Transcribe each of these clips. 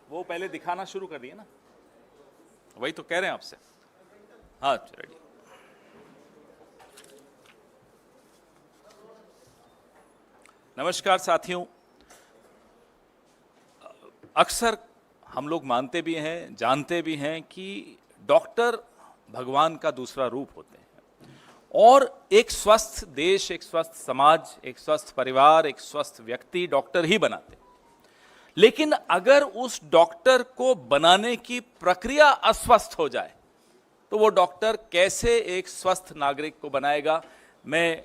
वो पहले दिखाना शुरू कर दिए ना, वही तो कह रहे हैं आपसे। हाँ रेडी। नमस्कार साथियों, अक्सर हम लोग मानते भी हैं, जानते भी हैं कि डॉक्टर भगवान का दूसरा रूप होते हैं और एक स्वस्थ देश, एक स्वस्थ समाज, एक स्वस्थ परिवार, एक स्वस्थ व्यक्ति डॉक्टर ही बनाते हैं। लेकिन अगर उस डॉक्टर को बनाने की प्रक्रिया अस्वस्थ हो जाए तो वो डॉक्टर कैसे एक स्वस्थ नागरिक को बनाएगा? मैं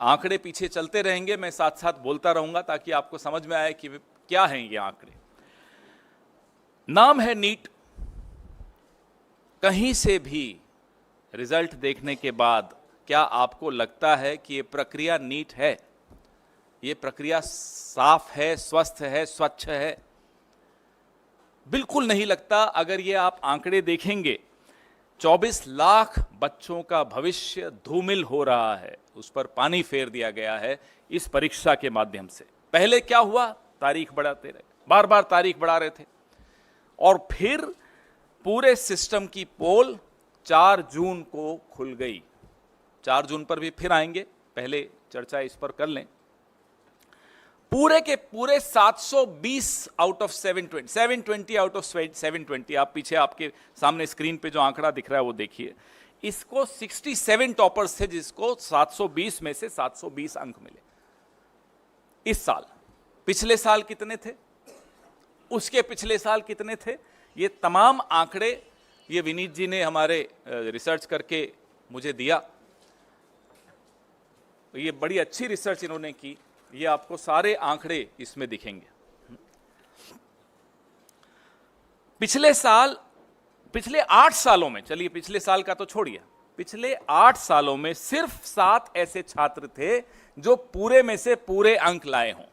आंकड़े पीछे चलते रहेंगे, मैं साथ साथ बोलता रहूंगा ताकि आपको समझ में आए कि क्या हैं ये आंकड़े। नाम है नीट। कहीं से भी रिजल्ट देखने के बाद क्या आपको लगता है कि ये प्रक्रिया नीट है, ये प्रक्रिया साफ है, स्वस्थ है, स्वच्छ है? बिल्कुल नहीं लगता। अगर ये आप आंकड़े देखेंगे, 24 लाख बच्चों का भविष्य धूमिल हो रहा है, उस पर पानी फेर दिया गया है इस परीक्षा के माध्यम से। पहले क्या हुआ? तारीख बढ़ाते रहे, बार बार तारीख बढ़ा रहे थे और फिर पूरे सिस्टम की पोल 4 जून को खुल गई। 4 जून पर भी फिर आएंगे, पहले चर्चा इस पर कर लें। पूरे के पूरे 720 आउट ऑफ 720, 720 आउट ऑफ 720, आप पीछे आपके सामने स्क्रीन पे जो आंकड़ा दिख रहा है वो देखिए। इसको 67 टॉपर्स थे जिसको 720 में से 720 अंक मिले इस साल। पिछले साल कितने थे? उसके पिछले साल कितने थे? ये तमाम आंकड़े ये विनीत जी ने हमारे रिसर्च करके मुझे दिया। ये बड़ी अच्छी रिसर्च इन्होंने की, ये आपको सारे आंकड़े इसमें दिखेंगे। पिछले 8 सालों में, चलिए पिछले साल का तो छोड़िए, पिछले 8 सालों में सिर्फ 7 ऐसे छात्र थे जो पूरे में से पूरे अंक लाए हों।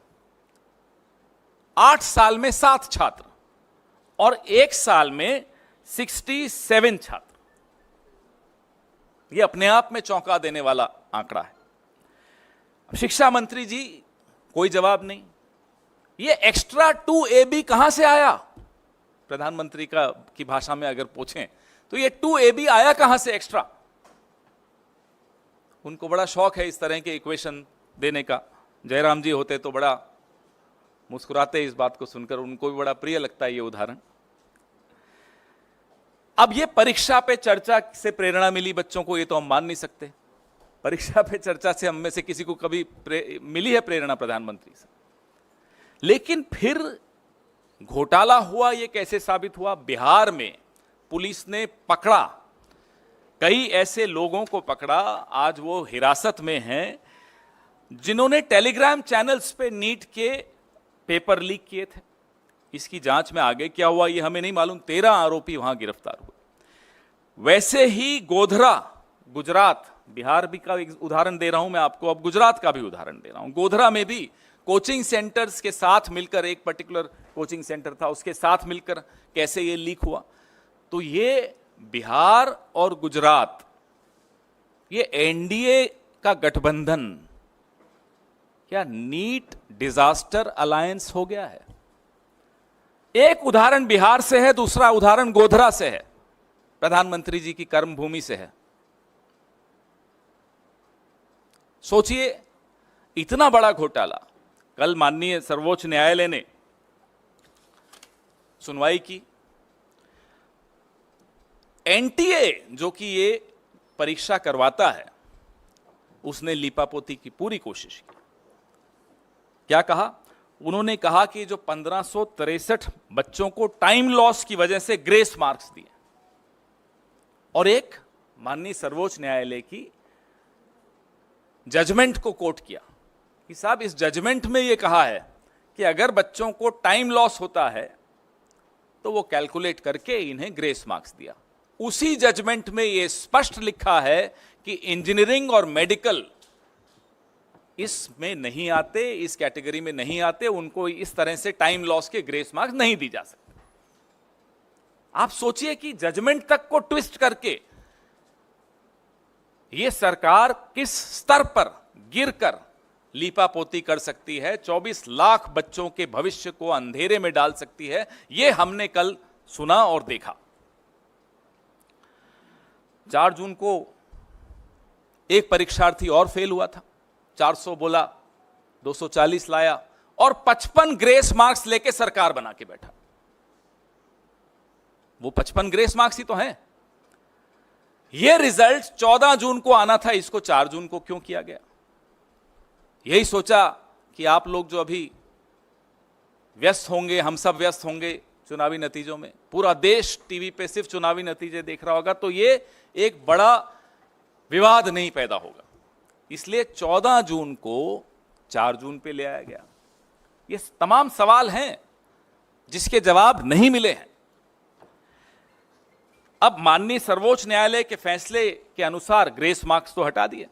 8 साल में 7 छात्र और 1 साल में 67 छात्र। यह अपने आप में चौंका देने वाला आंकड़ा है। शिक्षा मंत्री जी कोई जवाब नहीं। ये एक्स्ट्रा 2AB कहां से आया? प्रधानमंत्री की भाषा में अगर पूछें तो ये 2AB आया कहां से एक्स्ट्रा? उनको बड़ा शौक है इस तरह के इक्वेशन देने का। जयराम जी होते तो बड़ा मुस्कुराते इस बात को सुनकर, उनको भी बड़ा प्रिय लगता है ये उदाहरण। अब ये परीक्षा पे चर्चा से प्रेरणा मिली बच्चों को, ये तो हम मान नहीं सकते। परीक्षा पे चर्चा से हम में से किसी को कभी मिली है प्रेरणा प्रधानमंत्री से? लेकिन फिर घोटाला हुआ। ये कैसे साबित हुआ? बिहार में पुलिस ने पकड़ा, कई ऐसे लोगों को पकड़ा, आज वो हिरासत में हैं, जिन्होंने टेलीग्राम चैनल्स पे नीट के पेपर लीक किए थे। इसकी जांच में आगे क्या हुआ ये हमें नहीं मालूम। 13 आरोपी वहां गिरफ्तार हुए। वैसे ही गोधरा, गुजरात, बिहार भी का एक उदाहरण दे रहा हूं मैं आपको, अब गुजरात का भी उदाहरण दे रहा हूं। गोधरा में भी कोचिंग सेंटर्स के साथ मिलकर, एक पर्टिकुलर कोचिंग सेंटर था, उसके साथ मिलकर कैसे ये लीक हुआ। तो ये बिहार और गुजरात, ये एनडीए का गठबंधन क्या नीट डिजास्टर अलायंस हो गया है? एक उदाहरण बिहार से है, दूसरा उदाहरण गोधरा से है, प्रधानमंत्री जी की कर्मभूमि से है। सोचिए, इतना बड़ा घोटाला। कल माननीय सर्वोच्च न्यायालय ने सुनवाई की। एनटीए जो कि ये परीक्षा करवाता है, उसने लीपापोती की पूरी कोशिश की। क्या कहा? उन्होंने कहा कि जो 1563 बच्चों को टाइम लॉस की वजह से ग्रेस मार्क्स दिए, और एक माननीय सर्वोच्च न्यायालय की जजमेंट को कोट किया कि साहब इस जजमेंट में यह कहा है कि अगर बच्चों को टाइम लॉस होता है तो वो कैलकुलेट करके इन्हें ग्रेस मार्क्स दिया। उसी जजमेंट में यह स्पष्ट लिखा है कि इंजीनियरिंग और मेडिकल इसमें नहीं आते, इस कैटेगरी में नहीं आते, उनको इस तरह से टाइम लॉस के ग्रेस मार्क्स नहीं दी जा सकते। आप सोचिए कि जजमेंट तक को ट्विस्ट करके यह सरकार किस स्तर पर गिरकर लीपापोती कर सकती है, 24 लाख बच्चों के भविष्य को अंधेरे में डाल सकती है, यह हमने कल सुना और देखा। 4 जून को एक परीक्षार्थी और फेल हुआ था, 400 बोला, 240 लाया और 55 ग्रेस मार्क्स लेके सरकार बना के बैठा। वो 55 ग्रेस मार्क्स ही तो हैं। ये रिजल्ट 14 जून को आना था, इसको 4 जून को क्यों किया गया? यही सोचा कि आप लोग जो अभी व्यस्त होंगे, हम सब व्यस्त होंगे चुनावी नतीजों में, पूरा देश टीवी पे सिर्फ चुनावी नतीजे देख रहा होगा, तो ये एक बड़ा विवाद नहीं पैदा होगा, इसलिए 14 जून को 4 जून पे ले आया गया। ये तमाम सवाल हैं जिसके जवाब नहीं मिले हैं। अब माननीय सर्वोच्च न्यायालय के फैसले के अनुसार ग्रेस मार्क्स तो हटा दिए,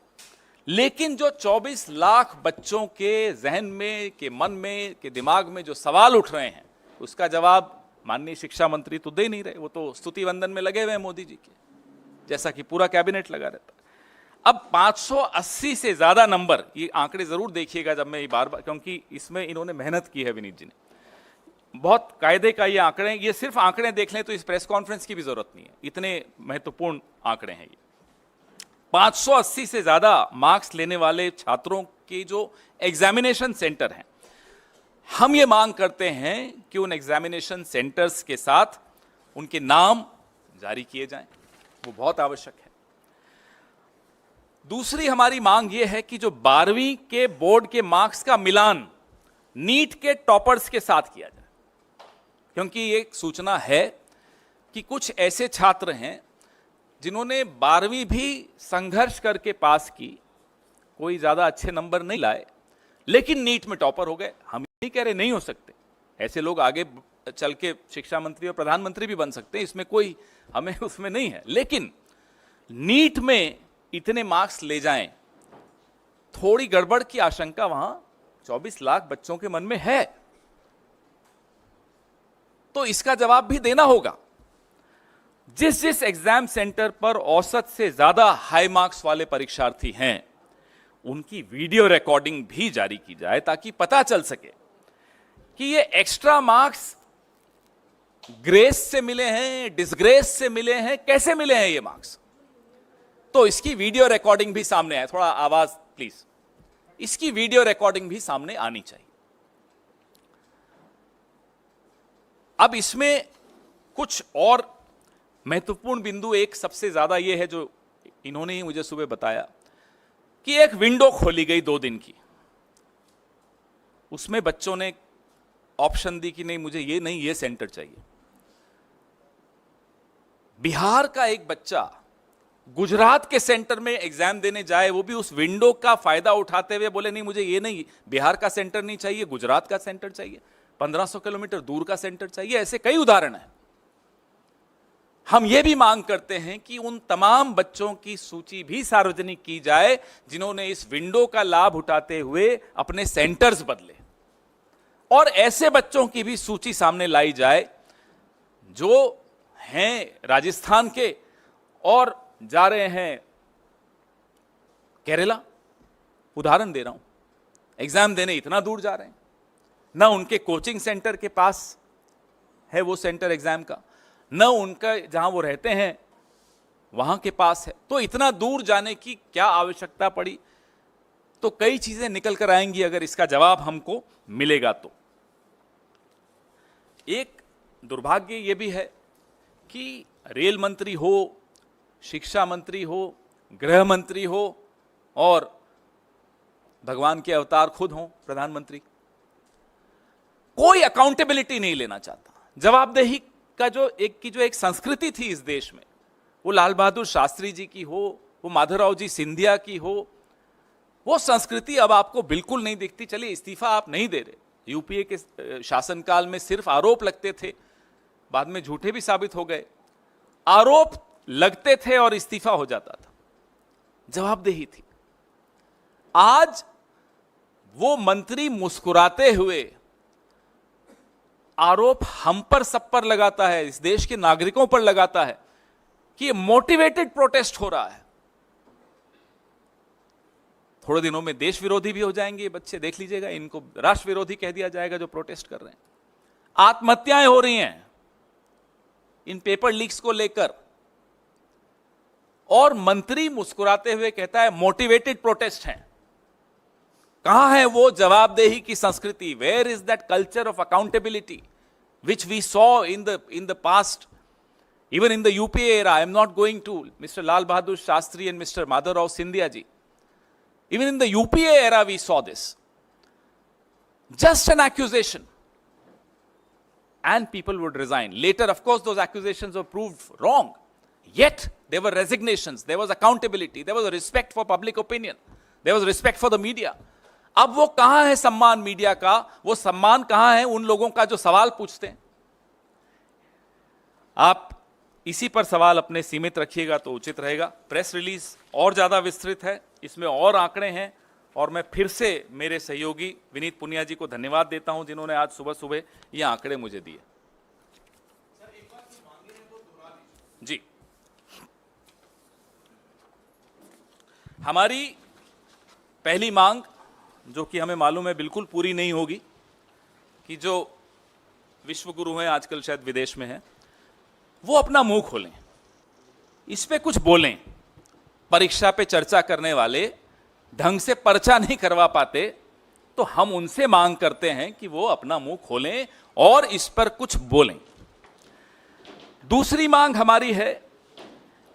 लेकिन जो 24 लाख बच्चों के जहन में, के मन में, के दिमाग में जो सवाल उठ रहे हैं, उसका जवाब माननीय शिक्षा मंत्री तो दे नहीं रहे। वो तो स्तुति वंदन में लगे हुए हैं मोदी जी के, जैसा कि पूरा कैबिनेट लगा रहता है। अब 580 से ज्यादा नंबर, ये आंकड़े जरूर देखिएगा जब मैं बार बार, क्योंकि इसमें इन्होंने मेहनत की है विनीत जी ने, बहुत कायदे का ये आंकड़े, ये सिर्फ आंकड़े देख लें तो इस प्रेस कॉन्फ्रेंस की भी जरूरत नहीं है, इतने महत्वपूर्ण आंकड़े हैं ये। 580 से ज्यादा मार्क्स लेने वाले छात्रों के जो एग्जामिनेशन सेंटर हैं, हम ये मांग करते हैं कि उन एग्जामिनेशन सेंटर्स के साथ उनके नाम जारी किए जाएं, वो बहुत आवश्यक है। दूसरी हमारी मांग यह है कि जो 12वीं के बोर्ड के मार्क्स का मिलान नीट के टॉपर्स के साथ किया जाए, क्योंकि एक सूचना है कि कुछ ऐसे छात्र हैं जिन्होंने 12वीं भी संघर्ष करके पास की, कोई ज्यादा अच्छे नंबर नहीं लाए, लेकिन नीट में टॉपर हो गए। हम नहीं कह रहे नहीं हो सकते, ऐसे लोग आगे चल के शिक्षा मंत्री और प्रधानमंत्री भी बन सकते हैं, इसमें कोई हमें उसमें नहीं है, लेकिन नीट में इतने मार्क्स ले जाएं, थोड़ी गड़बड़ की आशंका वहां 24 लाख बच्चों के मन में है, तो इसका जवाब भी देना होगा। जिस जिस एग्जाम सेंटर पर औसत से ज्यादा हाई मार्क्स वाले परीक्षार्थी हैं, उनकी वीडियो रिकॉर्डिंग भी जारी की जाए, ताकि पता चल सके कि ये एक्स्ट्रा मार्क्स ग्रेस से मिले हैं, डिसग्रेस से मिले हैं, कैसे मिले हैं ये मार्क्स। तो इसकी वीडियो रिकॉर्डिंग भी सामने आए, थोड़ा आवाज प्लीज, इसकी वीडियो रिकॉर्डिंग भी सामने आनी चाहिए। अब इसमें कुछ और महत्वपूर्ण बिंदु, एक सबसे ज्यादा यह है जो इन्होंने ही मुझे सुबह बताया कि एक विंडो खोली गई 2 दिन की, उसमें बच्चों ने ऑप्शन दी कि नहीं मुझे ये नहीं, ये सेंटर चाहिए। बिहार का एक बच्चा गुजरात के सेंटर में एग्जाम देने जाए, वो भी उस विंडो का फायदा उठाते हुए बोले नहीं मुझे ये नहीं, बिहार का सेंटर नहीं चाहिए, गुजरात का सेंटर चाहिए, 1500 किलोमीटर दूर का सेंटर चाहिए। ऐसे कई उदाहरण हैं। हम ये भी मांग करते हैं कि उन तमाम बच्चों की सूची भी सार्वजनिक की जाए जिन्होंने इस विंडो का लाभ उठाते हुए अपने सेंटर्स बदले, और ऐसे बच्चों की भी सूची सामने लाई जाए जो हैं राजस्थान के और जा रहे हैं केरला, उदाहरण दे रहा हूं, एग्जाम देने इतना दूर जा रहे हैं, ना उनके कोचिंग सेंटर के पास है वो सेंटर एग्जाम का, न उनका जहां वो रहते हैं वहां के पास है, तो इतना दूर जाने की क्या आवश्यकता पड़ी। तो कई चीजें निकल कर आएंगी अगर इसका जवाब हमको मिलेगा तो। एक दुर्भाग्य यह भी है कि रेल मंत्री हो, शिक्षा मंत्री हो, गृह मंत्री हो और भगवान के अवतार खुद हों प्रधानमंत्री, कोई अकाउंटेबिलिटी नहीं लेना चाहता। जवाबदेही का जो एक संस्कृति थी इस देश में, वो लाल बहादुर शास्त्री जी की हो, वो माधवराव जी सिंधिया की हो, वो संस्कृति अब आपको बिल्कुल नहीं दिखती। चलिए इस्तीफा आप नहीं दे रहे, यूपीए के शासनकाल में सिर्फ आरोप लगते थे, बाद में झूठे भी साबित हो गए, आरोप लगते थे और इस्तीफा हो जाता था, जवाबदेही थी। आज वो मंत्री मुस्कुराते हुए आरोप हम पर सब पर लगाता है, इस देश के नागरिकों पर लगाता है कि ये मोटिवेटेड प्रोटेस्ट हो रहा है। थोड़े दिनों में देश विरोधी भी हो जाएंगे ये बच्चे, देख लीजिएगा, इनको राष्ट्र विरोधी कह दिया जाएगा जो प्रोटेस्ट कर रहे हैं। आत्महत्याएं हो रही हैं इन पेपर लीक्स को लेकर, और मंत्री मुस्कुराते हुए कहता है मोटिवेटेड प्रोटेस्ट हैं। कहां है वो जवाबदेही की संस्कृति? Where is that culture of accountability which we saw in the past, even in the UPA era? I am not going to Mr. Lal Bahadur Shastri and Mr. Madhavrao Sindhya ji. Even in the UPA era we saw this. Just an accusation and people would resign. Later, of course, those accusations were proved wrong. Yet there were resignations, there was accountability, there was a respect for public opinion, there was respect for the media. अब वो कहां है सम्मान media का? वो सम्मान कहां है उन लोगों का जो सवाल पूछते हैं? आप इसी पर सवाल अपने सीमित रखिएगा तो उचित रहेगा। प्रेस रिलीज और ज्यादा विस्तृत है, इसमें और आंकड़े हैं, और मैं फिर से मेरे सहयोगी विनीत पुनिया जी को धन्यवाद देता हूं जिन्होंने आज सुबह सुबह ये आंकड़े मुझे दिए। जी, हमारी पहली मांग, जो कि हमें मालूम है बिल्कुल पूरी नहीं होगी, कि जो विश्व गुरु हैं आजकल शायद विदेश में हैं, वो अपना मुंह खोलें, इस पे कुछ बोलें। परीक्षा पे चर्चा करने वाले ढंग से पर्चा नहीं करवा पाते, तो हम उनसे मांग करते हैं कि वो अपना मुंह खोलें और इस पर कुछ बोलें। दूसरी मांग हमारी है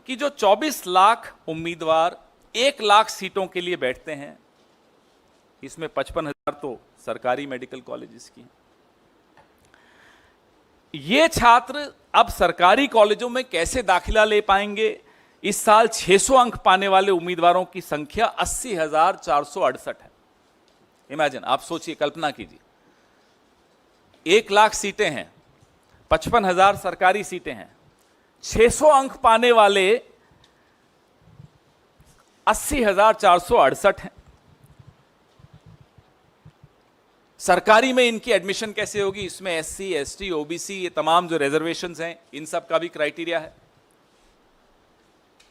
कि जो 24 लाख उम्मीदवार 1 लाख सीटों के लिए बैठते हैं, इसमें 55,000 तो सरकारी मेडिकल कॉलेजेस की हैं। ये छात्र अब सरकारी कॉलेजों में कैसे दाखिला ले पाएंगे? इस साल 600 अंक पाने वाले उम्मीदवारों की संख्या 80,468 है। इमेजिन, आप सोचिए, कल्पना कीजिए, 1 लाख सीटें हैं, 55,000 सरकारी सीटें हैं, 600 अंक पाने वाले 80,468 हैं। सरकारी में इनकी एडमिशन कैसे होगी? इसमें एससी, एसटी, ओबीसी, ये तमाम जो रिजर्वेशंस हैं, इन सब का भी क्राइटेरिया है।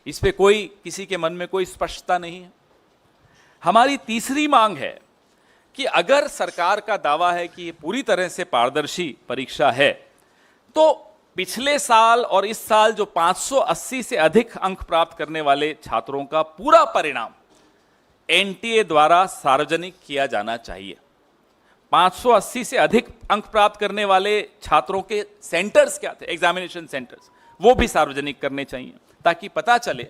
इस पे कोई, किसी के मन में कोई स्पष्टता नहीं है। हमारी तीसरी मांग है कि अगर सरकार का दावा है कि ये पूरी तरह से पारदर्शी परीक्षा है, तो पिछले साल और इस साल जो 580 से अधिक अंक प्राप्त करने वाले छात्रों का पूरा परिणाम एनटीए द्वारा सार्वजनिक किया जाना चाहिए। 580 से अधिक अंक प्राप्त करने वाले छात्रों के सेंटर्स क्या थे, एग्जामिनेशन सेंटर्स, वो भी सार्वजनिक करने चाहिए, ताकि पता चले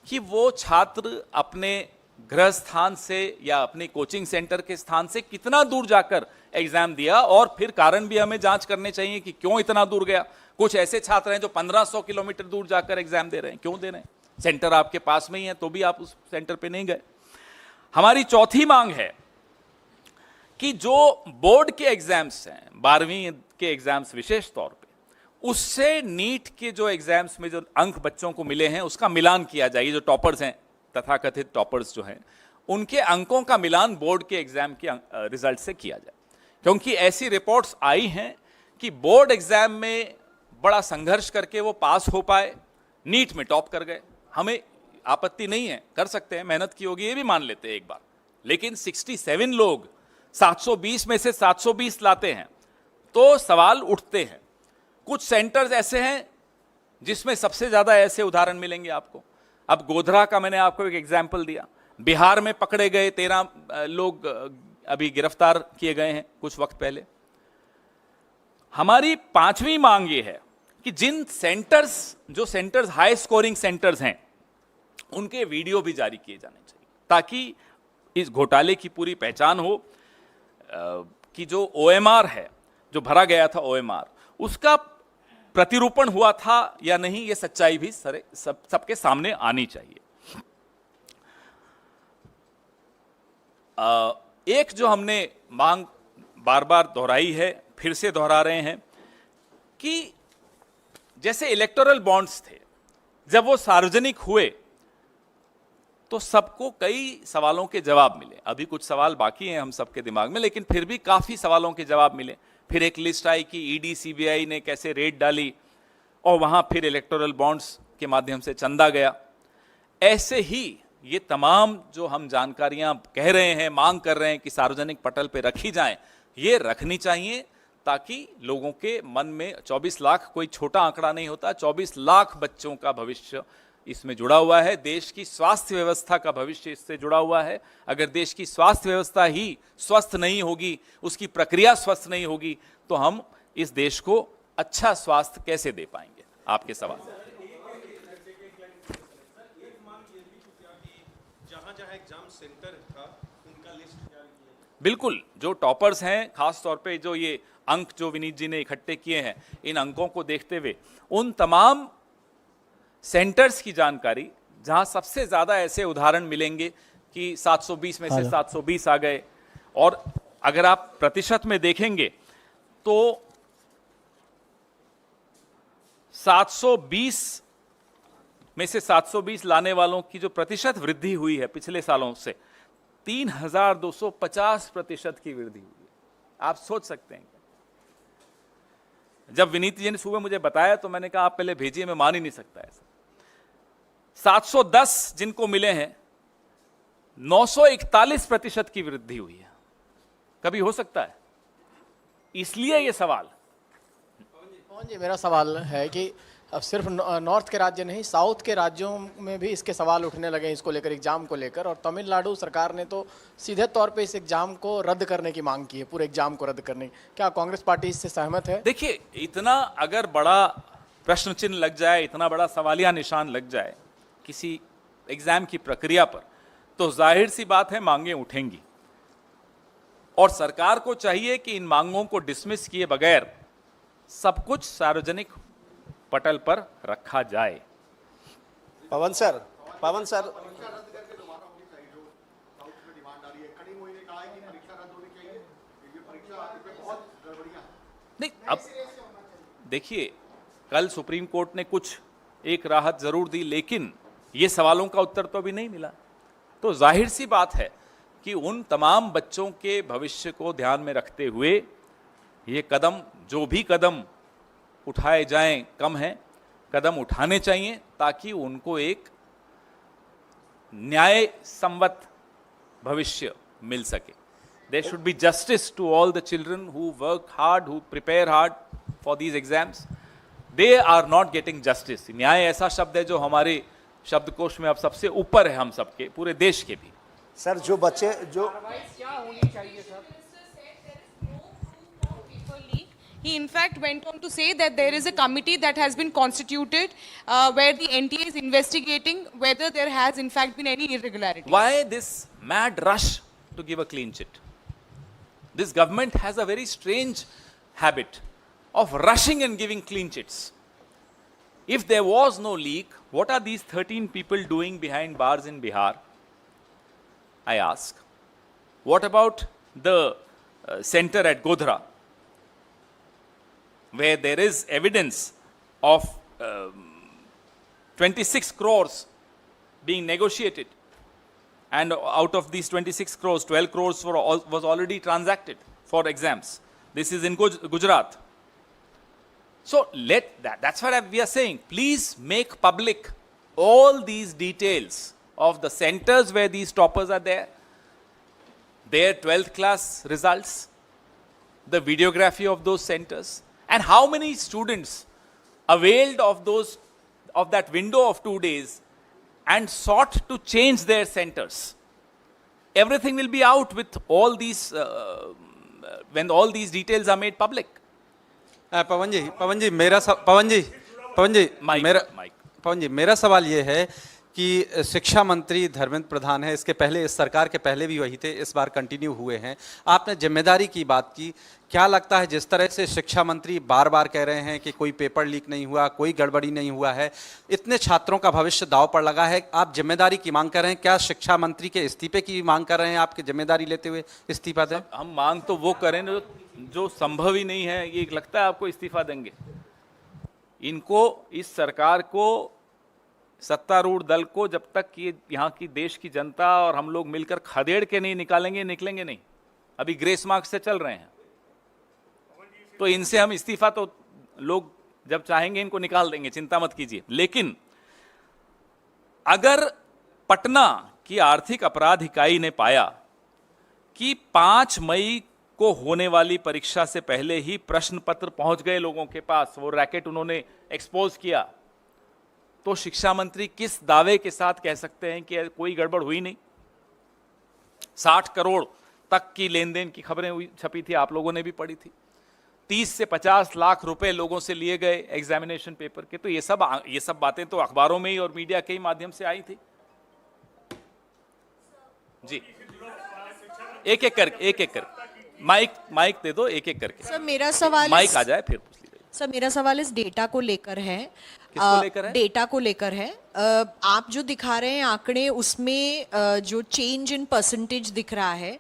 कि वो छात्र अपने गृह स्थान से या अपने कोचिंग सेंटर के स्थान से कितना दूर जाकर एग्जाम दिया, और फिर कारण भी हमें जांच करने चाहिए कि क्यों इतना दूर गया। कुछ ऐसे छात्र हैं जो 1500 किलोमीटर दूर जाकर एग्जाम दे रहे हैं, क्यों दे रहे हैं? सेंटर आपके पास में ही है तो भी आप उस सेंटर पे नहीं गए। हमारी चौथी मांग है कि जो बोर्ड के एग्जाम्स हैं, 12वीं के एग्जाम्स विशेष तौर पे, उससे नीट के जो एग्जाम्स में जो अंक बच्चों को मिले हैं उसका मिलान किया जाए। जो टॉपर्स हैं, तथाकथित टॉपर्स जो हैं, उनके अंकों का मिलान बोर्ड के एग्जाम के रिजल्ट से किया जाए, क्योंकि ऐसी रिपोर्ट्स आई हैं कि बोर्ड एग्जाम में बड़ा संघर्ष करके वो पास हो पाए, नीट में टॉप कर गए। हमें आपत्ति नहीं है, कर सकते हैं, मेहनत की होगी, ये भी मान लेते हैं एक बार, लेकिन 67 लोग 720 में से 720 लाते हैं तो सवाल उठते हैं। कुछ सेंटर्स ऐसे हैं जिसमें सबसे ज्यादा ऐसे उदाहरण मिलेंगे आपको। अब गोधरा का मैंने आपको एक एग्जाम्पल दिया, बिहार में पकड़े गए 13 लोग अभी गिरफ्तार किए गए हैं कुछ वक्त पहले। हमारी पांचवी मांग ये है कि जिन सेंटर्स, जो सेंटर्स हाई स्कोरिंग सेंटर्स हैं, उनके वीडियो भी जारी किए जाने चाहिए, ताकि इस घोटाले की पूरी पहचान हो कि जो ओएमआर है, जो भरा गया था ओएमआर, उसका प्रतिरूपण हुआ था या नहीं, ये सच्चाई भी सबके सामने आनी चाहिए। एक जो हमने मांग बार बार दोहराई है, फिर से दोहरा रहे हैं, कि जैसे इलेक्टोरल बॉन्ड्स थे, जब वो सार्वजनिक हुए तो सबको कई सवालों के जवाब मिले। अभी कुछ सवाल बाकी हैं हम सबके दिमाग में, लेकिन फिर भी काफी सवालों के जवाब मिले। फिर एक लिस्ट आई कि ईडी सीबीआई ने कैसे रेड डाली, और वहां फिर इलेक्टोरल बॉन्ड्स के माध्यम से चंदा गया। ऐसे ही ये तमाम जो हम जानकारियां कह रहे हैं, मांग कर रहे हैं कि सार्वजनिक पटल पे रखी जाएं, ये रखनी चाहिए ताकि लोगों के मन में 24 लाख कोई छोटा आंकड़ा नहीं होता, 24 लाख बच्चों का भविष्य इसमें जुड़ा हुआ है। देश की स्वास्थ्य व्यवस्था का भविष्य इससे जुड़ा हुआ है। अगर देश की स्वास्थ्य व्यवस्था ही स्वस्थ नहीं होगी, उसकी प्रक्रिया स्वस्थ नहीं होगी, तो हम इस देश को अच्छा स्वास्थ्य कैसे दे पाएंगे? आपके सवाल। जहां एग्जाम सेंटर था उनका लिस्ट तैयार किया। बिल्कुल, जो टॉपर्स हैं, खास तौर पे जो ये अंक जो विनीत जी ने इकट्ठे किए हैं, इन अंकों को देखते हुए उन तमाम सेंटर्स की जानकारी जहां सबसे ज्यादा ऐसे उदाहरण मिलेंगे कि 720 में से 720 आ गए, और अगर आप प्रतिशत में देखेंगे तो 720 में से 720 लाने वालों की जो प्रतिशत वृद्धि हुई है पिछले सालों से, 3250% की वृद्धि हुई है। आप सोच सकते हैं। जब विनीत जी ने सुबह मुझे बताया तो मैंने कहा आप पहले भेजिए, मैं मान ही नहीं सकता ऐसा। 710 जिनको मिले हैं, 941% की वृद्धि हुई है। कभी हो सकता है? इसलिए ये सवाल। पवन जी, मेरा सवाल है कि अब सिर्फ नॉर्थ के राज्य नहीं, साउथ के राज्यों में भी इसके सवाल उठने लगे इसको लेकर, एग्जाम को लेकर, और तमिलनाडु सरकार ने तो सीधे तौर पे इस एग्जाम को रद्द करने की मांग की है, पूरे एग्जाम को रद्द करने की। क्या कांग्रेस पार्टी इससे सहमत है? देखिए, इतना अगर बड़ा प्रश्न चिन्ह लग जाए, इतना बड़ा सवालिया निशान लग जाए किसी एग्जाम की प्रक्रिया पर, तो जाहिर सी बात है मांगें उठेंगी, और सरकार को चाहिए कि इन मांगों को डिसमिस किए बगैर सब कुछ सार्वजनिक पटल पर रखा जाए। पवन सर नहीं, अब देखिए, कल सुप्रीम कोर्ट ने कुछ एक राहत जरूर दी, लेकिन ये सवालों का उत्तर तो अभी नहीं मिला। तो जाहिर सी बात है कि उन तमाम बच्चों के भविष्य को ध्यान में रखते हुए ये कदम, जो भी कदम उठाए जाएं, कम है, कदम उठाने चाहिए ताकि उनको एक न्याय संवत भविष्य मिल सके। There should be justice to all the children who work hard, who prepare hard for these exams. They are not getting justice. न्याय ऐसा शब्द है जो हमारे शब्दकोश में अब सबसे ऊपर है, हम सबके, पूरे देश के भी। सर, जो बच्चे जो क्या होनी चाहिए sir? He in fact went on to say that there is a committee that has been constituted where the NTA is investigating whether there has in fact been any irregularity. Why this mad rush to give a clean chit? This government has a very strange habit of rushing and giving clean chits. If there was no leak, what are these 13 people doing behind bars in Bihar? I ask. What about the center at Godhra, where there is evidence of 26 crores being negotiated, and out of these 26 crores, 12 crores was already transacted for exams. This is in Gujarat. So that's what we are saying. Please make public all these details of the centers where these toppers are there, their 12th class results, the videography of those centers, and how many students availed of that window of 2 days and sought to change their centers. Everything will be out with all these when all these details are made public. पवन जी मेरा सवाल ये है कि शिक्षा मंत्री धर्मेंद्र प्रधान है, इसके पहले, इस सरकार के पहले भी वही थे, इस बार कंटिन्यू हुए हैं। आपने जिम्मेदारी की बात की, क्या लगता है जिस तरह से शिक्षा मंत्री बार बार कह रहे हैं कि कोई पेपर लीक नहीं हुआ, कोई गड़बड़ी नहीं हुआ है, इतने छात्रों का भविष्य दांव पर लगा है, आप जिम्मेदारी की मांग कर रहे हैं, क्या शिक्षा मंत्री के इस्तीफे की मांग कर रहे हैं? आपकी जिम्मेदारी लेते हुए इस्तीफा दें? हम मांग तो वो करें जो संभव ही नहीं है। ये लगता है आपको इस्तीफा देंगे? इनको, इस सरकार को, सत्तारूढ़ दल को, जब तक ये यहाँ की देश की जनता और हम लोग मिलकर खदेड़ के नहीं निकालेंगे, निकलेंगे नहीं। अभी ग्रेस मार्क्स से चल रहे हैं, तो इनसे हम इस्तीफा तो लोग जब चाहेंगे इनको निकाल देंगे, चिंता मत कीजिए। लेकिन अगर पटना की आर्थिक अपराध इकाई ने पाया कि 5 मई को होने वाली परीक्षा से पहले ही प्रश्न पत्र पहुंच गए लोगों के पास, वो रैकेट उन्होंने एक्सपोज किया, तो शिक्षा मंत्री किस दावे के साथ कह सकते हैं कि कोई गड़बड़ हुई नहीं? 60 करोड़ तक की लेन देन की खबरें हुई, छपी थी, आप लोगों ने भी पढ़ी थी। 30 से 50 लाख रुपए लोगों से लिए गए एग्जामिनेशन पेपर के। तो ये सब बातें तो अखबारों में ही और मीडिया के ही माध्यम से आई थी। जी, एक एक करके माइक दे दो, एक एक करके। सर मेरा सवाल माइक आ जाए फिर पूछ लीजिए। सर मेरा सवाल इस डेटा को लेकर है। किसको लेकर है? डेटा को लेकर है। आप जो दिखा रहे हैं आंकड़े, उसमें जो चेंज इन परसेंटेज दिख रहा है,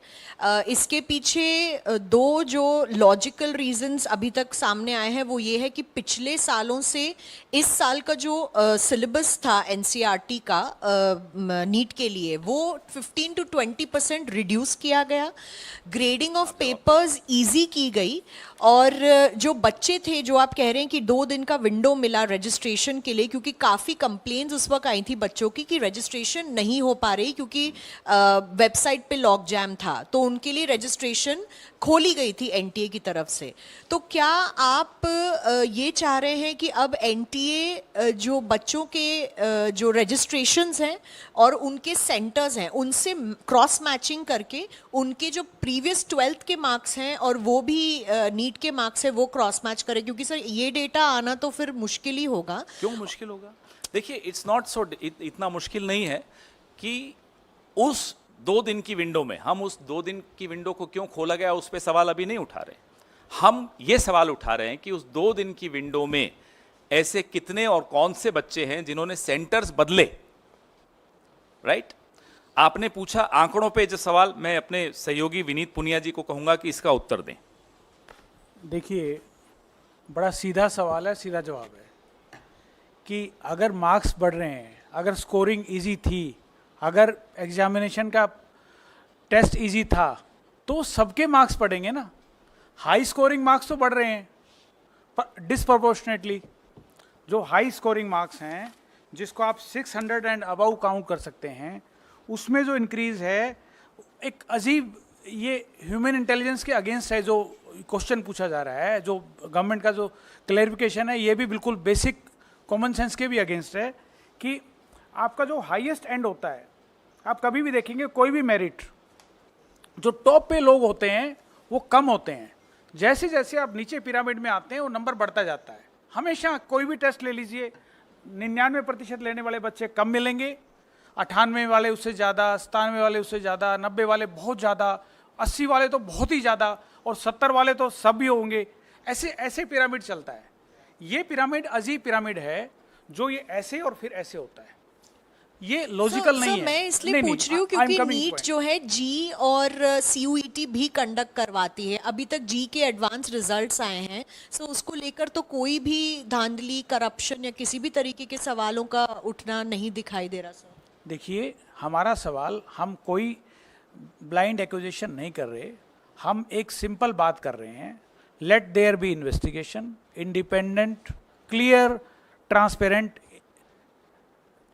इसके पीछे दो जो लॉजिकल रीजंस अभी तक सामने आए हैं वो ये है कि पिछले सालों से इस साल का जो सिलेबस था एनसीईआरटी का नीट के लिए, वो 15 to 20% रिड्यूस किया गया, ग्रेडिंग ऑफ पेपर्स इजी की गई, और जो बच्चे थे, जो आप कह रहे हैं कि 2 दिन का विंडो मिला रजिस्ट्रेशन के लिए, क्योंकि काफ़ी कंप्लेंट्स उस वक्त आई थी बच्चों की कि रजिस्ट्रेशन नहीं हो पा रही क्योंकि वेबसाइट पे लॉक जैम था, तो उनके लिए रजिस्ट्रेशन खोली गई थी एनटीए की तरफ से। तो क्या आप ये चाह रहे हैं कि अब एनटीए जो बच्चों के जो रजिस्ट्रेशंस हैं और उनके सेंटर्स हैं उनसे क्रॉस मैचिंग करके उनके जो प्रीवियस 12th के मार्क्स हैं और वो भी नीट के मार्क्स है वो क्रॉस मैच करें? क्योंकि सर ये डेटा आना तो फिर मुश्किल ही होगा। क्यों मुश्किल होगा? देखिए, इट्स नॉट सो, इतना मुश्किल नहीं है कि उस 2 दिन की विंडो में, हम उस 2 दिन की विंडो को क्यों खोला गया उस पर सवाल अभी नहीं उठा रहे। हम ये सवाल उठा रहे हैं कि उस 2 दिन की विंडो में ऐसे कितने और कौन से बच्चे हैं जिन्होंने सेंटर्स बदले, राइट? आपने पूछा आंकड़ों पे जो सवाल, मैं अपने सहयोगी विनीत पुनिया जी को कहूंगा कि इसका उत्तर दें। देखिए, बड़ा सीधा सवाल है, सीधा जवाब है कि अगर मार्क्स बढ़ रहे हैं, अगर स्कोरिंग इजी थी, अगर एग्जामिनेशन का टेस्ट इजी था, तो सबके मार्क्स बढ़ेंगे ना। हाई स्कोरिंग मार्क्स तो बढ़ रहे हैं पर डिस्प्रपोर्शनेटली। जो हाई स्कोरिंग मार्क्स हैं, जिसको आप 600 एंड अबव काउंट कर सकते हैं, उसमें जो इंक्रीज है एक अजीब, ये ह्यूमन इंटेलिजेंस के अगेंस्ट है। जो क्वेश्चन पूछा जा रहा है, जो गवर्नमेंट का जो क्लैरिफिकेशन है, ये भी बिल्कुल बेसिक कॉमन सेंस के भी अगेंस्ट है कि आपका जो हाईएस्ट एंड होता है, आप कभी भी देखेंगे कोई भी मेरिट, जो टॉप पे लोग होते हैं वो कम होते हैं। जैसे जैसे आप नीचे पिरामिड में आते हैं वो नंबर बढ़ता जाता है। हमेशा कोई भी टेस्ट ले लीजिए, 99% लेने वाले बच्चे कम मिलेंगे, 98 वाले उससे ज़्यादा, 97 वाले उससे ज़्यादा, 90 वाले बहुत ज़्यादा, 80 वाले तो बहुत ही ज़्यादा, और 70 वाले तो सब भी होंगे। ऐसे ऐसे पिरामिड चलता है। ये पिरामिड अजीब पिरामिड है, जो ये ऐसे और फिर ऐसे होता है। ये लॉजिकल नहीं है। मैं इसलिए पूछ रही हूँ क्योंकि नीट जो है जी और सीयूईटी भी कंडक्ट करवाती है। अभी तक जी के एडवांस रिजल्ट्स आए हैं, सो उसको लेकर तो कोई भी धांधली, करप्शन या किसी भी तरीके के सवालों का उठना नहीं दिखाई दे रहा। सर देखिए, हमारा सवाल, हम कोई ब्लाइंड एक्यूजेशन नहीं कर रहे, हम एक सिंपल बात कर रहे हैं। Let there be investigation, independent, clear, transparent,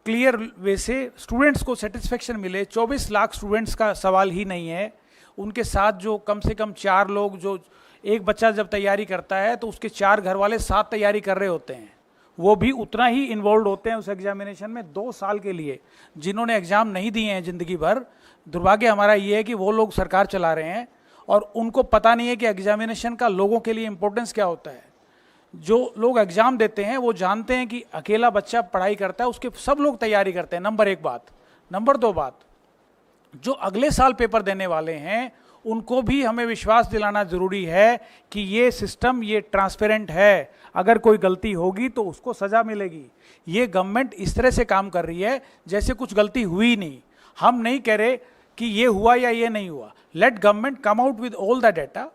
clear way से स्टूडेंट्स को सेटिस्फेक्शन मिले। 24 लाख स्टूडेंट्स का सवाल ही नहीं है, उनके साथ जो कम से कम 4 लोग, जो एक बच्चा जब तैयारी करता है तो उसके 4 घर वाले साथ तैयारी कर रहे होते हैं, वो भी उतना ही इन्वॉल्व होते हैं उस एग्जामिनेशन में 2 साल के लिए। जिन्होंने एग्ज़ाम नहीं दिए हैं ज़िंदगी भर, दुर्भाग्य हमारा ये है कि वो लोग सरकार चला रहे हैं और उनको पता नहीं है कि एग्जामिनेशन का लोगों के लिए इम्पोर्टेंस क्या होता है। जो लोग एग्ज़ाम देते हैं वो जानते हैं कि अकेला बच्चा पढ़ाई करता है, उसके सब लोग तैयारी करते हैं। नंबर 1 बात। नंबर 2 बात, जो अगले साल पेपर देने वाले हैं उनको भी हमें विश्वास दिलाना ज़रूरी है कि ये सिस्टम, ये ट्रांसपेरेंट है। अगर कोई गलती होगी तो उसको सज़ा मिलेगी। ये गवर्नमेंट इस तरह से काम कर रही है जैसे कुछ गलती हुई नहीं। हम नहीं कह रहे कि ये हुआ या ये नहीं हुआ। Let government come out with all the data,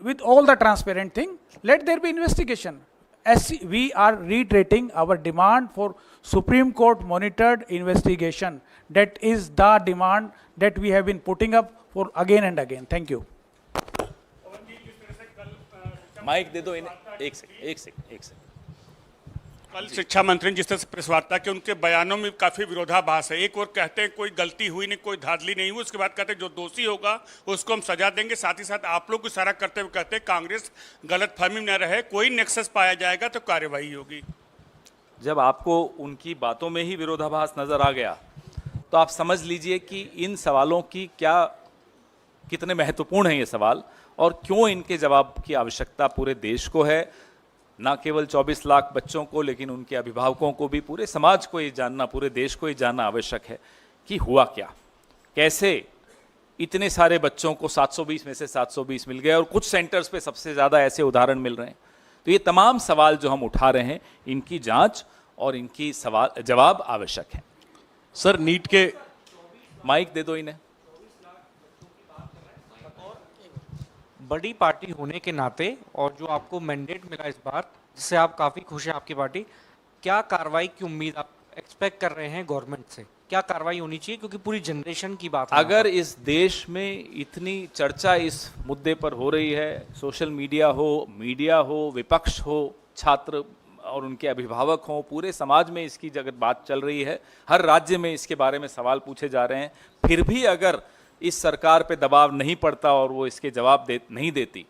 with all the transparent thing, let there be investigation. As we are reiterating our demand for Supreme Court monitored investigation. That is the demand that we have been putting up for again and again. Thank you. Mike दे दो इन्हें। एक second. कल शिक्षा मंत्री ने जिस तरह से प्रेस वार्ता की, उनके बयानों में काफी विरोधाभास है। एक और कहते हैं कोई गलती हुई नहीं, कोई धांधली नहीं हुई, उसके बाद कहते हैं जो दोषी होगा उसको हम सजा देंगे। साथ ही साथ आप लोग को इशारा करते हुए कहते हैं कांग्रेस गलतफहमी में न रहे, कोई नेक्सस पाया जाएगा तो कार्रवाई होगी। जब आपको उनकी बातों में ही विरोधाभास नजर आ गया तो आप समझ लीजिए कि इन सवालों की कितने महत्वपूर्ण हैं ये सवाल, और क्यों इनके जवाब की आवश्यकता पूरे देश को है। ना केवल 24 लाख बच्चों को, लेकिन उनके अभिभावकों को भी, पूरे समाज को ये जानना, पूरे देश को ये जानना आवश्यक है कि हुआ क्या, कैसे इतने सारे बच्चों को 720 में से 720 मिल गए और कुछ सेंटर्स पे सबसे ज़्यादा ऐसे उदाहरण मिल रहे हैं। तो ये तमाम सवाल जो हम उठा रहे हैं, इनकी जांच और इनकी जवाब आवश्यक है। सर नीट के माइक दे दो इन्हें। बड़ी पार्टी होने के नाते और जो आपको मैंडेट मिला इस बार, जिससे आप काफ़ी खुश हैं आपकी पार्टी, क्या कार्रवाई की उम्मीद आप एक्सपेक्ट कर रहे हैं गवर्नमेंट से? क्या कार्रवाई होनी चाहिए, क्योंकि पूरी जनरेशन की बात है। अगर इस देश में इतनी चर्चा इस मुद्दे पर हो रही है, सोशल मीडिया हो, विपक्ष हो, छात्र और उनके अभिभावक हों, पूरे समाज में इसकी जगत बात चल रही है, हर राज्य में इसके बारे में सवाल पूछे जा रहे हैं, फिर भी अगर इस सरकार पे दबाव नहीं पड़ता और वो इसके जवाब नहीं देती,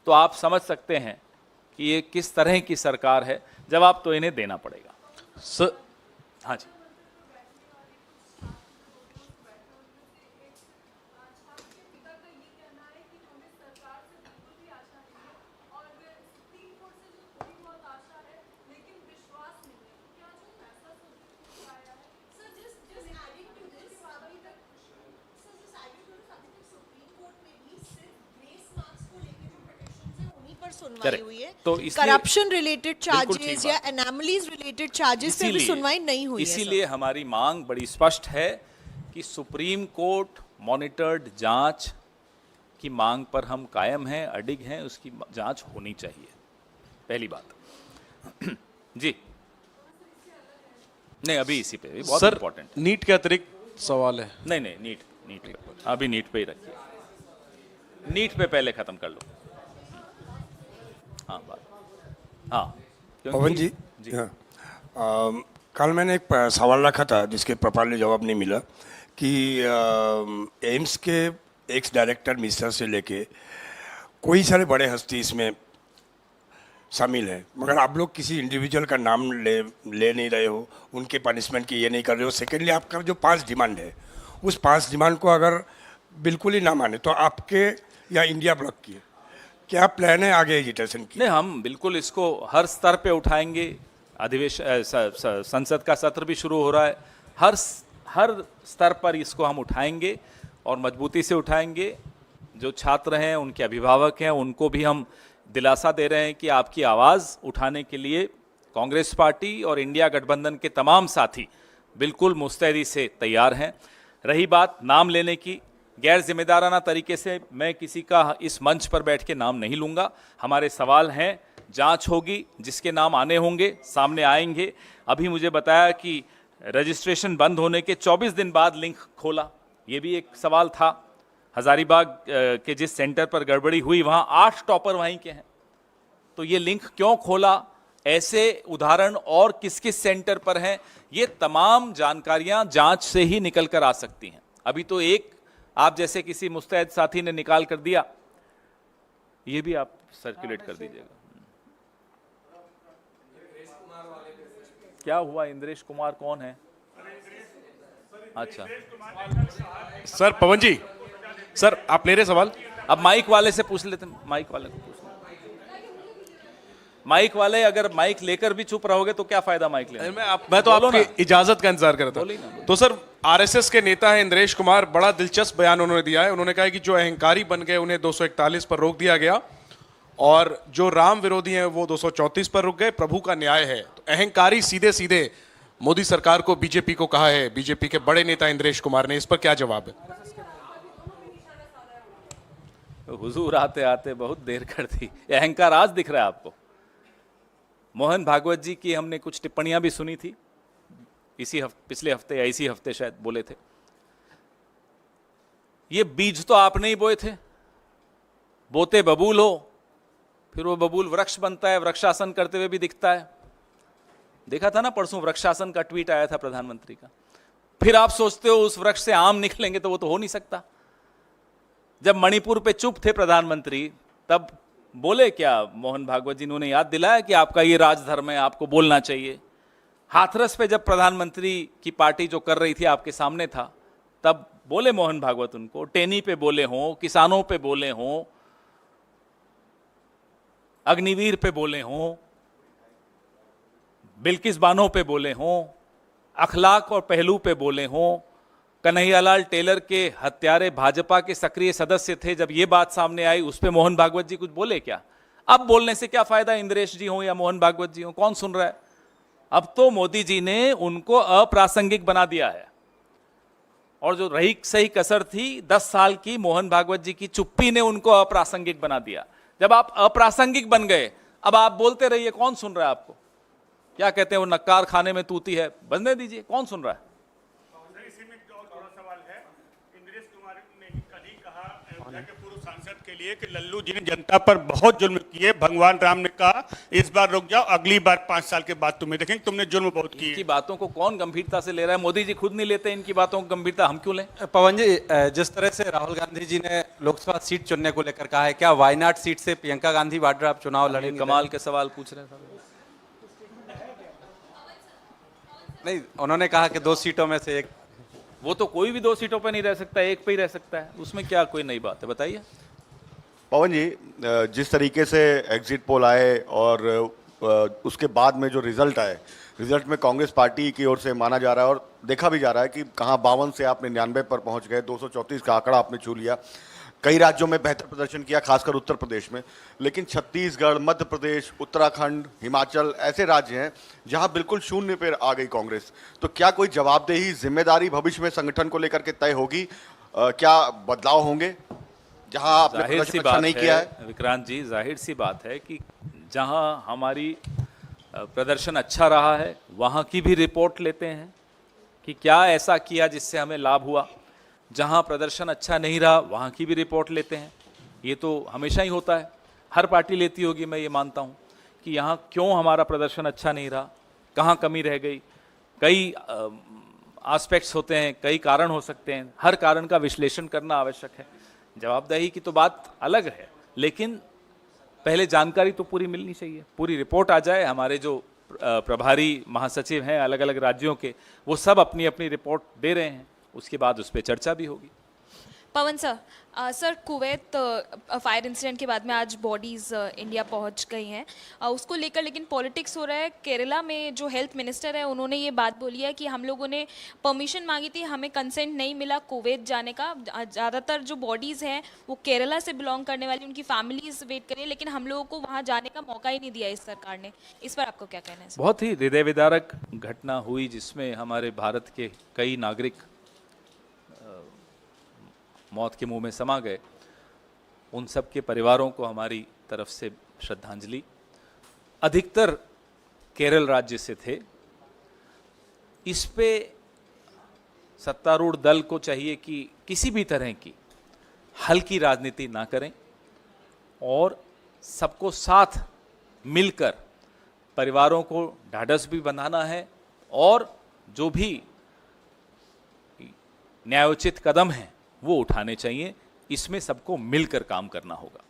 तो आप समझ सकते हैं कि ये किस तरह की सरकार है। जवाब तो इन्हें देना पड़ेगा। सर हाँ जी। सुनवाई Correct. हुई है, तो इसलिए- करप्शन रिलेटेड बिल्कुल ठीक चार्जेस या बात। एनामलीज रिलेटेड चार्जेस पे भी सुनवाई नहीं हुई है। इसीलिए हमारी मांग बड़ी स्पष्ट है कि सुप्रीम कोर्ट मॉनिटर्ड जांच की मांग पर हम कायम हैं, अडिग हैं, उसकी जांच होनी चाहिए, पहली बात। जी नहीं, अभी इसी पे भी बहुत सर इंपॉर्टेंट। नीट के अतिरिक्त सवाल है। नहीं नीट पे, अभी नीट पे ही रखिए, नीट पे पहले खत्म कर लो। हाँ बात, हाँ पवन जी, हाँ, कल मैंने एक सवाल रखा था जिसके प्रॉपरली जवाब नहीं मिला कि एम्स के एक्स डायरेक्टर मिश्रा से लेके कोई सारे बड़े हस्ती इसमें शामिल है, मगर आप लोग किसी इंडिविजुअल का नाम ले नहीं रहे हो, उनके पनिशमेंट की ये नहीं कर रहे हो। सेकेंडली, आपका जो 5 डिमांड है, उस 5 डिमांड को अगर बिल्कुल ही ना माने तो आपके या इंडिया ब्लॉक की क्या प्लान है आगे एजिटेशन की? नहीं, हम बिल्कुल इसको हर स्तर पे उठाएंगे। अधिवेशन, संसद का सत्र भी शुरू हो रहा है, हर स्तर पर इसको हम उठाएंगे और मजबूती से उठाएंगे। जो छात्र हैं, उनके अभिभावक हैं, उनको भी हम दिलासा दे रहे हैं कि आपकी आवाज़ उठाने के लिए कांग्रेस पार्टी और इंडिया गठबंधन के तमाम साथी बिल्कुल मुस्तैदी से तैयार हैं। रही बात नाम लेने की, गैर जिम्मेदाराना तरीके से मैं किसी का इस मंच पर बैठ के नाम नहीं लूँगा। हमारे सवाल हैं, जांच होगी, जिसके नाम आने होंगे सामने आएंगे। अभी मुझे बताया कि रजिस्ट्रेशन बंद होने के 24 दिन बाद लिंक खोला, ये भी एक सवाल था। हजारीबाग के जिस सेंटर पर गड़बड़ी हुई वहाँ 8 टॉपर वहीं के हैं, तो ये लिंक क्यों खोला, ऐसे उदाहरण और किस किस सेंटर पर हैं, ये तमाम जानकारियां जांच से ही निकल कर आ सकती हैं। अभी तो एक आप जैसे किसी मुस्तैद साथी ने निकाल कर दिया, ये भी आप सर्कुलेट कर दीजिएगा। क्या हुआ? इंद्रेश कुमार कौन है? अच्छा सर पवन जी, सर आप ले रहे सवाल? अब माइक वाले से पूछ लेते, माइक वाले को पूछ लेते। माइक वाले अगर माइक लेकर भी चुप रहोगे तो क्या फायदा माइक लेने? मैं तो आपकी इजाजत का इंतजार कर रहा बोलिए ना। था। तो सर आरएसएस के नेता है इंद्रेश कुमार, बड़ा दिलचस्प बयान उन्होंने दिया है। उन्होंने कहा है कि जो अहंकारी बन गए उन्हें 241 पर रोक दिया गया और जो राम विरोधी हैं वो 234 पर रुक गए, प्रभु का न्याय है। तो अहंकारी सीधे सीधे मोदी सरकार को, बीजेपी को कहा है, बीजेपी के बड़े नेता इंद्रेश कुमार ने, इस पर क्या जवाब है? हुजूर आते आते बहुत देर कर दी। अहंकार आज दिख रहा है आपको? मोहन भागवत जी की हमने कुछ टिप्पणियां भी सुनी थी पिछले हफ्ते या इसी हफ्ते शायद बोले थे। ये बीज तो आपने ही बोए थे, बोते बबूल हो, फिर वो बबूल वृक्ष बनता है, वृक्षासन करते हुए भी दिखता है। देखा था ना परसों वृक्षासन का ट्वीट आया था प्रधानमंत्री का। फिर आप सोचते हो उस वृक्ष से आम निकलेंगे, तो वो तो हो नहीं सकता। जब मणिपुर पे चुप थे प्रधानमंत्री, तब बोले क्या मोहन भागवत जी, उन्होंने याद दिलाया कि आपका ये राजधर्म है, आपको बोलना चाहिए। हाथरस पे जब प्रधानमंत्री की पार्टी जो कर रही थी आपके सामने था, तब बोले मोहन भागवत उनको। टेनी पे बोले हों, किसानों पे बोले हों, अग्निवीर पे बोले हों, बिल्किस बानो पे बोले हों, अखलाक और पहलू पे बोले हों, कन्हैयालाल टेलर के हत्यारे भाजपा के सक्रिय सदस्य थे, जब ये बात सामने आई उस पे मोहन भागवत जी कुछ बोले क्या? अब बोलने से क्या फायदा, इंद्रेश जी हो या मोहन भागवत जी हो, कौन सुन रहा है? अब तो मोदी जी ने उनको अप्रासंगिक बना दिया है। और जो रही सही कसर थी 10 साल की, मोहन भागवत जी की चुप्पी ने उनको अप्रासंगिक बना दिया। जब आप अप्रासंगिक बन गए, अब आप बोलते रहिए, कौन सुन रहा है आपको? क्या कहते हैं वो, नक्कार खाने में तूती है, बनने दीजिए, कौन सुन रहा है? इसी में और थोड़ा सवाल है। इंद्रेश कुमार ने ही कल ही कहा अयोध्या के पूर्व सांसद के लिए कि लल्लू जी ने जनता पर बहुत जुल्म किए। भगवान राम ने कहा इस बार रुक जाओ, अगली बार 5 साल के बाद तुम्हें देखेंगे, तुमने जुल्म बहुत किए। इनकी बातों को कौन गंभीरता से ले रहा है? मोदी जी खुद नहीं लेते इनकी बातों को गंभीरता, हम क्यों लें? पवन जी, जिस तरह से राहुल गांधी जी ने लोकसभा सीट चुनने को लेकर कहा है, क्या वायनाड सीट से प्रियंका गांधी वाड्रा आप चुनाव लड़ेंगे? कमाल के सवाल पूछ रहे हैं। नहीं, उन्होंने कहा कि 2 सीटों में से एक। वो तो कोई भी 2 सीटों पे नहीं रह सकता, एक पे ही रह सकता है, उसमें क्या कोई नई बात है? बताइए। पवन जी, जिस तरीके से एग्जिट पोल आए और उसके बाद में जो रिजल्ट आए, रिजल्ट में कांग्रेस पार्टी की ओर से माना जा रहा है और देखा भी जा रहा है कि कहाँ 52 से आप 99 पर पहुंच गए, 234 का आंकड़ा आपने छू लिया। कई राज्यों में बेहतर प्रदर्शन किया, खासकर उत्तर प्रदेश में, लेकिन छत्तीसगढ़, मध्य प्रदेश, उत्तराखंड, हिमाचल ऐसे राज्य हैं जहां बिल्कुल शून्य पर आ गई कांग्रेस। तो क्या कोई जवाबदेही, जिम्मेदारी भविष्य में संगठन को लेकर के तय होगी? क्या बदलाव होंगे जहां आपने प्रदर्शन अच्छा नहीं किया है? विक्रांत जी, जाहिर सी बात है कि जहां हमारी प्रदर्शन अच्छा रहा है वहां की भी रिपोर्ट लेते हैं कि क्या ऐसा किया जिससे हमें लाभ हुआ। जहां प्रदर्शन अच्छा नहीं रहा वहां की भी रिपोर्ट लेते हैं। ये तो हमेशा ही होता है, हर पार्टी लेती होगी, मैं ये मानता हूं कि यहाँ क्यों हमारा प्रदर्शन अच्छा नहीं रहा, कहाँ कमी रह गई। कई एस्पेक्ट्स होते हैं, कई कारण हो सकते हैं, हर कारण का विश्लेषण करना आवश्यक है। जवाबदेही की तो बात अलग है, लेकिन पहले जानकारी तो पूरी मिलनी चाहिए, पूरी रिपोर्ट आ जाए। हमारे जो प्रभारी महासचिव हैं अलग अलग राज्यों के, वो सब अपनी अपनी रिपोर्ट दे रहे हैं, उसके बाद उस पर चर्चा भी होगी। Pawan sir, sir Kuwait fire incident के बाद में आज बॉडीज़ इंडिया पहुंच गई हैं, उसको लेकर लेकिन पॉलिटिक्स हो रहा है। केरला में जो हेल्थ मिनिस्टर है उन्होंने ये बात बोली है कि हम लोगों ने परमिशन मांगी थी, हमें कंसेंट नहीं मिला कुवैत जाने का। ज़्यादातर जो बॉडीज़ हैं वो केरला से बिलोंग करने वाली, उनकी फैमिलीज वेट करिए, लेकिन हम लोगों को वहाँ जाने का मौका ही नहीं दिया इस सरकार ने। इस पर आपको क्या कहना है? बहुत ही हृदय विदारक घटना हुई जिसमें हमारे भारत के कई नागरिक मौत के मुंह में समा गए। उन सब के परिवारों को हमारी तरफ से श्रद्धांजलि। अधिकतर केरल राज्य से थे। इस पे सत्तारूढ़ दल को चाहिए कि किसी भी तरह की हल्की राजनीति ना करें और सबको साथ मिलकर परिवारों को ढाढ़स भी बंधाना है और जो भी न्यायोचित कदम हैं वो उठाने चाहिए। इसमें सबको मिलकर काम करना होगा।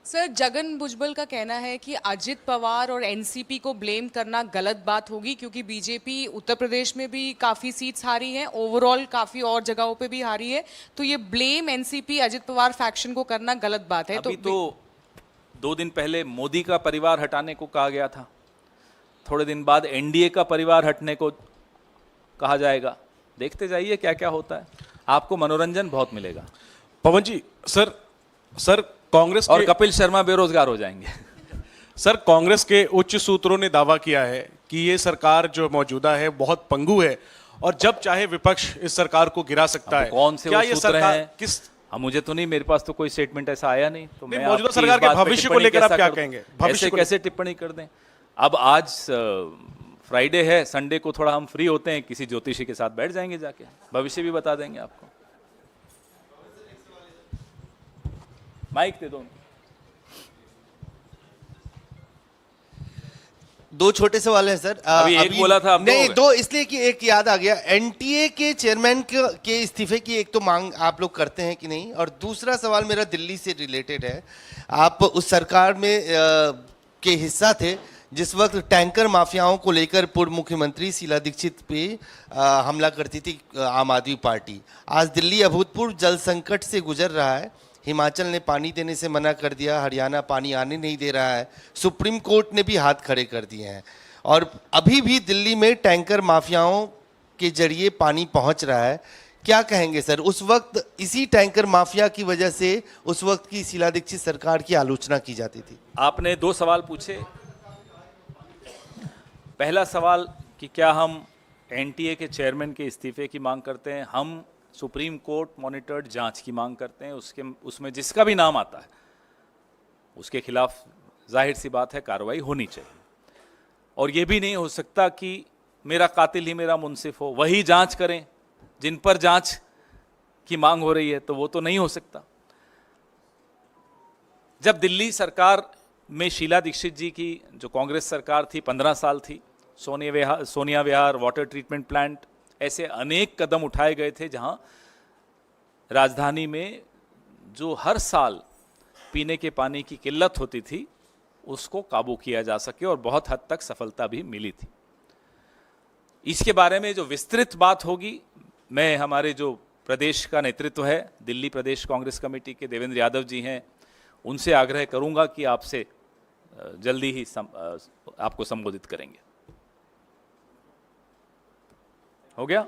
सर, जगन भुजबल का कहना है कि अजित पवार और एनसीपी को ब्लेम करना गलत बात होगी, क्योंकि बीजेपी उत्तर प्रदेश में भी काफ़ी सीट्स हारी हैं, ओवरऑल काफ़ी और जगहों पे भी हारी है, तो ये blame NCP Ajit Pawar faction को करना गलत बात है। अभी तो 2 दिन पहले मोदी का परिवार हटाने को कहा गया था, थोड़े दिन बाद एनडीए का परिवार हटने को कहा जाएगा। देखते जाइए क्या क्या होता है, आपको मनोरंजन बहुत मिलेगा। पवन जी, सर कांग्रेस और कपिल शर्मा बेरोजगार हो जाएंगे। सर, कांग्रेस के उच्च सूत्रों ने दावा किया है कि ये सरकार जो मौजूदा है बहुत पंगु है और जब चाहे विपक्ष इस सरकार को गिरा सकता है। कौन से क्या वो ये सूत्र सरकार हैं? किस? मुझे तो नहीं, मेरे पास तो कोई स्टेटमेंट ऐसा आया नहीं। तो मैं मौजूदा आपकी सरकार इस बात के पे भविष्य को टिप्पणी लेकर आप कैसा क्या कर दूं? कहेंगे? भविष्य ऐसे को कैसे टिप्पणी कर दें? अब आज फ्राइडे है, संडे को थोड़ा हम फ्री होते हैं, किसी ज्योतिषी के साथ बैठ जाएंगे, जाके भविष्य भी बता देंगे आपको। माइक दे दो। दो छोटे सवाल है सर। अभी एक बोला था, अब दो हो नहीं, गए। दो इसलिए कि एक याद आ गया। एनटीए के चेयरमैन के इस्तीफे की एक तो मांग आप लोग करते हैं कि नहीं, और दूसरा सवाल मेरा दिल्ली से रिलेटेड है। आप उस सरकार में के हिस्सा थे जिस वक्त टैंकर माफियाओं को लेकर पूर्व मुख्यमंत्री शीला दीक्षित पे हमला करती थी आम आदमी पार्टी। आज दिल्ली अभूतपूर्व जल संकट से गुजर रहा है। हिमाचल ने पानी देने से मना कर दिया, हरियाणा पानी आने नहीं दे रहा है, सुप्रीम कोर्ट ने भी हाथ खड़े कर दिए हैं, और अभी भी दिल्ली में टैंकर माफियाओं के जरिए पानी पहुंच रहा है। क्या कहेंगे सर? उस वक्त इसी टैंकर माफिया की वजह से उस वक्त की शीला दीक्षित सरकार की आलोचना की जाती थी। आपने दो सवाल पूछे। पहला सवाल कि क्या हम एनटीए के चेयरमैन के इस्तीफे की मांग करते हैं। हम सुप्रीम कोर्ट मॉनिटर्ड जांच की मांग करते हैं। उसमें जिसका भी नाम आता है उसके खिलाफ जाहिर सी बात है कार्रवाई होनी चाहिए, और ये भी नहीं हो सकता कि मेरा कातिल ही मेरा मुंसिफ हो, वही जांच करें जिन पर जांच की मांग हो रही है, तो वो तो नहीं हो सकता। जब दिल्ली सरकार में शीला दीक्षित जी की जो कांग्रेस सरकार थी 15 साल थी, सोनिया विहार, वाटर ट्रीटमेंट प्लांट, ऐसे अनेक कदम उठाए गए थे जहां राजधानी में जो हर साल पीने के पानी की किल्लत होती थी उसको काबू किया जा सके, और बहुत हद तक सफलता भी मिली थी। इसके बारे में जो विस्तृत बात होगी, मैं हमारे जो प्रदेश का नेतृत्व है, दिल्ली प्रदेश कांग्रेस कमेटी के देवेंद्र यादव जी हैं, उनसे आग्रह करूंगा कि आपसे जल्दी ही आपको संबोधित करेंगे। हो गया?